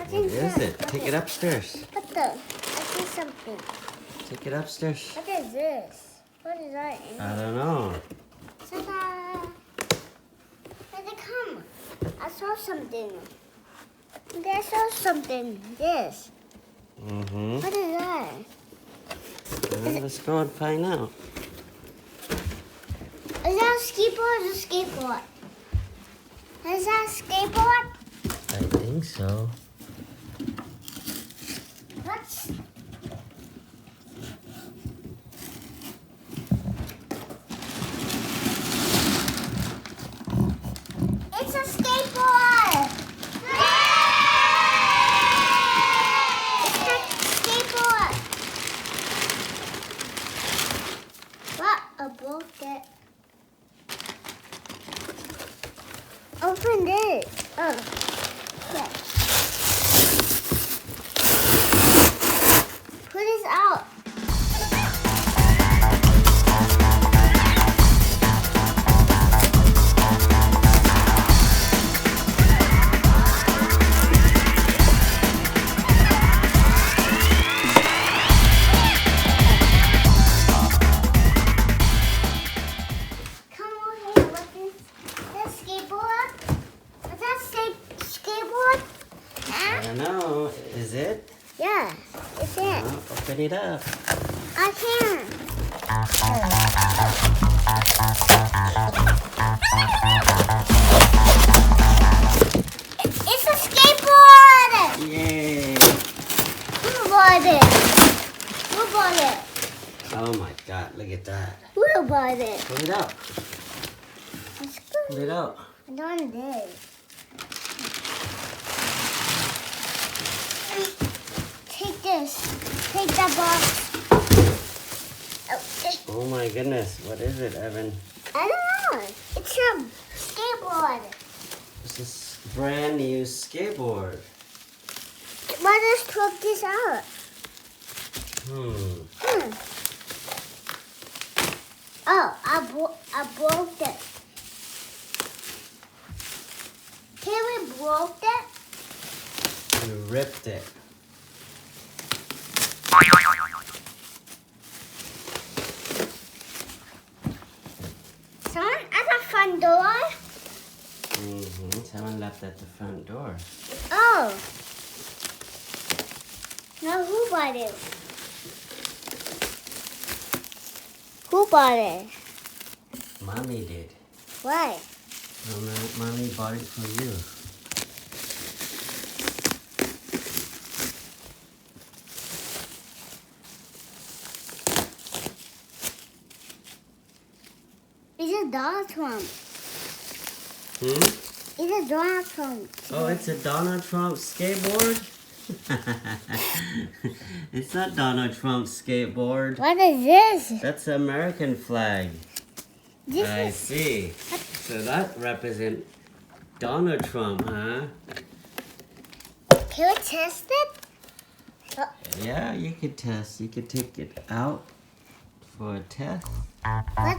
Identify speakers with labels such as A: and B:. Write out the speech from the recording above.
A: What is it? Take it upstairs.
B: What the? I see something.
A: Take it upstairs.
B: What is this? What is that?
A: I don't know.
B: Ta-da! Where'd it come? I saw something. I saw something. This.
A: Mm-hmm.
B: What is that?
A: Well, let's go and find out.
B: Is that a skateboard or a skateboard? Is that a skateboard?
A: I think so.
B: What's... It's a skateboard! It's a skateboard! What? I broke it. Open this. Oh. Yeah. Put this out. Come over here. What's this? This skateboard? Is that skateboard?
A: I don't know. Is it?
B: Yeah, it's it.
A: Open it up.
B: I can. It's a skateboard!
A: Yay!
B: Who bought it? Who bought it?
A: Oh my God! Look at that.
B: Who bought it?
A: Pull it out.
B: It's good.
A: Pull it out.
B: I don't know. Take this. Take that box.
A: Oh my goodness! What is it, Evan?
B: I don't know. It's a skateboard.
A: This is brand new skateboard.
B: Why just took this out?
A: Hmm.
B: Oh, I broke it. Can we broke it?
A: You ripped it.
B: Someone at the front door?
A: Mm-hmm. Someone left at the front door.
B: Oh. Now who bought it? Who bought it?
A: Mommy did.
B: Why?
A: Mommy bought it for you.
B: It's a Donald Trump.
A: Hmm?
B: It's a Donald Trump.
A: Oh, it's a Donald Trump skateboard? It's not Donald Trump's skateboard.
B: What is this?
A: That's the American flag.
B: This
A: I
B: is
A: see. So that represents Donald Trump, huh?
B: Can we test it?
A: Yeah, you could test. You could take it out for a test.
B: What?